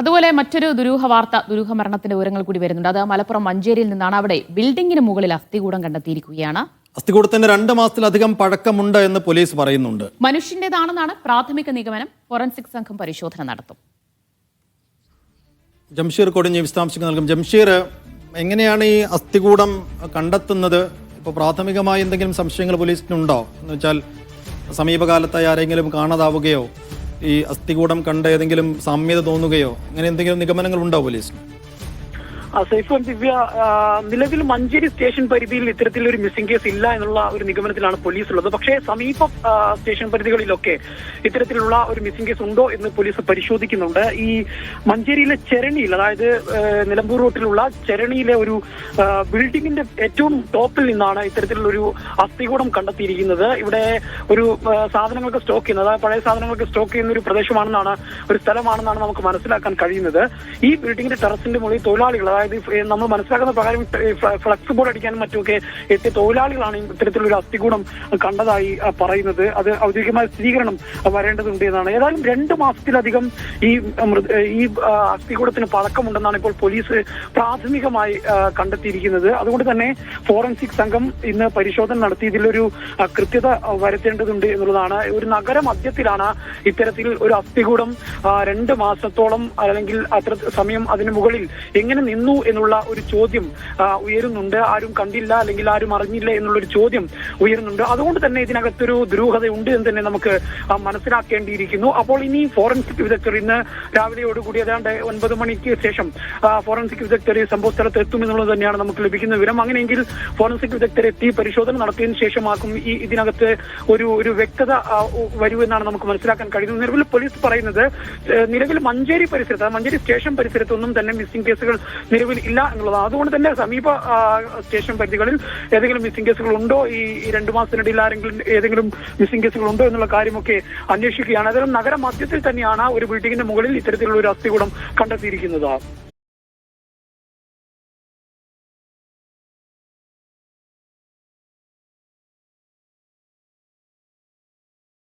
അതുപോലെ മറ്റൊരു ദുരൂഹ മരണത്തിന്റെ വിവരങ്ങൾ കൂടി വരുന്നുണ്ട്. അത് മലപ്പുറം മഞ്ചേരിയിൽ നിന്നാണ്. അവിടെ ബിൽഡിംഗിന് മുകളിൽ അസ്ഥികൂടം കണ്ടെത്തിയിരിക്കുകയാണ്. അസ്ഥികൂടത്തിന് 2 മാസത്തിലധികം പഴക്കമുണ്ട് എന്ന് പോലീസ് പറയുന്നുണ്ട്. മനുഷ്യന്റേതാണെന്നാണ് പ്രാഥമിക നിഗമനം. ഫോറൻസിക് സംഘം പരിശോധന നടത്തും. ജംഷീർ കൊടിഞ്ഞി വിശദാംശങ്ങൾ നൽകും. ജംഷീർ, എങ്ങനെയാണ് ഈ അസ്ഥികൂടം കണ്ടെത്തുന്നത്? ഇപ്പോൾ പ്രാഥമികമായി എന്തെങ്കിലും സംശയങ്ങൾ പോലീസിനുണ്ടോ? എന്ന് വെച്ചാൽ സമീപകാലത്തായി ആരെങ്കിലും കാണാതാവുകയോ ഈ അസ്ഥികൂടം കണ്ട് ഏതെങ്കിലും സാമ്യത തോന്നുകയോ അങ്ങനെ എന്തെങ്കിലും നിഗമനങ്ങൾ ഉണ്ടോ പോലീസിന്? സൈഫ് ദിവ്യ, നിലവിൽ മഞ്ചേരി സ്റ്റേഷൻ പരിധിയിൽ ഇത്തരത്തിലൊരു മിസ്സിംഗ് കേസ് ഇല്ല എന്നുള്ള ഒരു നിഗമനത്തിലാണ് പോലീസ് ഉള്ളത്. പക്ഷേ സമീപ സ്റ്റേഷൻ പരിധികളിലൊക്കെ ഇത്തരത്തിലുള്ള ഒരു മിസ്സിംഗ് കേസ് ഉണ്ടോ എന്ന് പോലീസ് പരിശോധിക്കുന്നുണ്ട്. ഈ മഞ്ചേരിയിലെ ചെരണിയിൽ, അതായത് നിലമ്പൂർ റൂട്ടിലുള്ള ചെരണിയിലെ ഒരു ബിൽഡിങ്ങിന്റെ ഏറ്റവും ടോപ്പിൽ നിന്നാണ് ഇത്തരത്തിലുള്ള ഒരു അസ്ഥികൂടം കണ്ടെത്തിയിരിക്കുന്നത്. ഇവിടെ ഒരു സാധനങ്ങൾക്ക് സ്റ്റോക്ക് ചെയ്യുന്നത്, അതായത് പഴയ സാധനങ്ങൾക്ക് സ്റ്റോക്ക് ചെയ്യുന്ന ഒരു പ്രദേശമാണെന്നാണ്, ഒരു സ്ഥലമാണെന്നാണ് നമുക്ക് മനസ്സിലാക്കാൻ കഴിയുന്നത്. ഈ ബിൽഡിങ്ങിന്റെ ടെറസിന്റെ മുകളിൽ തൊഴിലാളികൾ, അതായത് നമ്മൾ മനസ്സിലാക്കുന്ന പ്രകാരം ഫ്ലക്സ് ബോർഡ് അടിക്കാനും മറ്റുമൊക്കെ എത്തിയ തൊഴിലാളികളാണ് ഇത്തരത്തിലൊരു അസ്ഥികൂടം കണ്ടതായി പറയുന്നത്. അത് ഔദ്യോഗികമായ സ്ഥിരീകരണം വരേണ്ടതുണ്ട് എന്നാണ്. ഏതായാലും 2 മാസത്തിലധികം ഈ അസ്ഥികൂടത്തിന് പഴക്കമുണ്ടെന്നാണ് ഇപ്പോൾ പോലീസ് പ്രാഥമികമായി കണ്ടെത്തിയിരിക്കുന്നത്. അതുകൊണ്ട് തന്നെ ഫോറൻസിക് സംഘം ഇന്ന് പരിശോധന നടത്തി ഇതിലൊരു കൃത്യത വരുത്തേണ്ടതുണ്ട് എന്നുള്ളതാണ്. ഒരു നഗര മധ്യത്തിലാണ് ഇത്തരത്തിൽ ഒരു അസ്ഥികൂടം 2 മാസത്തോളം അല്ലെങ്കിൽ അത്ര സമയം അതിന് മുകളിൽ എങ്ങനെ നിന്നു എന്നുള്ള ഒരു ചോദ്യം ഉയരുന്നുണ്ട്. ആരും കണ്ടില്ല അല്ലെങ്കിൽ ആരും അറിഞ്ഞില്ല എന്നുള്ളൊരു ചോദ്യം ഉയരുന്നുണ്ട്. അതുകൊണ്ട് തന്നെ ഇതിനകത്തൊരു ദുരൂഹത ഉണ്ട് എന്ന് തന്നെ നമുക്ക് മനസ്സിലാക്കേണ്ടിയിരിക്കുന്നു. അപ്പോൾ ഇനി ഫോറൻസിക് വിദഗ്ധർ ഇന്ന് രാവിലെയോടുകൂടി ഏതാണ്ട് 9 മണിക്ക് ശേഷം ഫോറൻസിക് വിദഗ്ധർ സംഭവ സ്ഥലത്ത് എത്തുമെന്നുള്ളത് തന്നെയാണ് നമുക്ക് ലഭിക്കുന്ന വിവരം. അങ്ങനെയെങ്കിൽ ഫോറൻസിക് വിദഗ്ധർ എത്തി പരിശോധന നടത്തിയതിനു ശേഷമാക്കും ഇതിനകത്ത് ഒരു വ്യക്തത വരുമെന്നാണ് നമുക്ക് മനസ്സിലാക്കാൻ കഴിയുന്നത്. നിലവിൽ പോലീസ് പറയുന്നത് നിലവിൽ മഞ്ചേരി പരിസരത്ത്, മഞ്ചേരി സ്റ്റേഷൻ പരിസരത്തൊന്നും തന്നെ മിസ്സിംഗ് കേസുകൾ നിലവിൽ ഇല്ല എന്നുള്ളതാണ്. അതുകൊണ്ട് തന്നെ സമീപ സ്റ്റേഷൻ പരിധികളിൽ ഏതെങ്കിലും മിസ്സിംഗ് കേസുകൾ ഉണ്ടോ, ഈ 2 മാസത്തിനിടയിൽ ആരെങ്കിലും ഏതെങ്കിലും മിസ്സിംഗ് കേസുകൾ ഉണ്ടോ എന്നുള്ള കാര്യമൊക്കെ അന്വേഷിക്കുകയാണ്. അതായത് നഗര മധ്യത്തിൽ തന്നെയാണ് ഒരു ബിൽഡിങ്ങിന്റെ മുകളിൽ ഇത്തരത്തിലുള്ള ഒരു അസ്ഥികൂടം കണ്ടെത്തിയിരിക്കുന്നത്.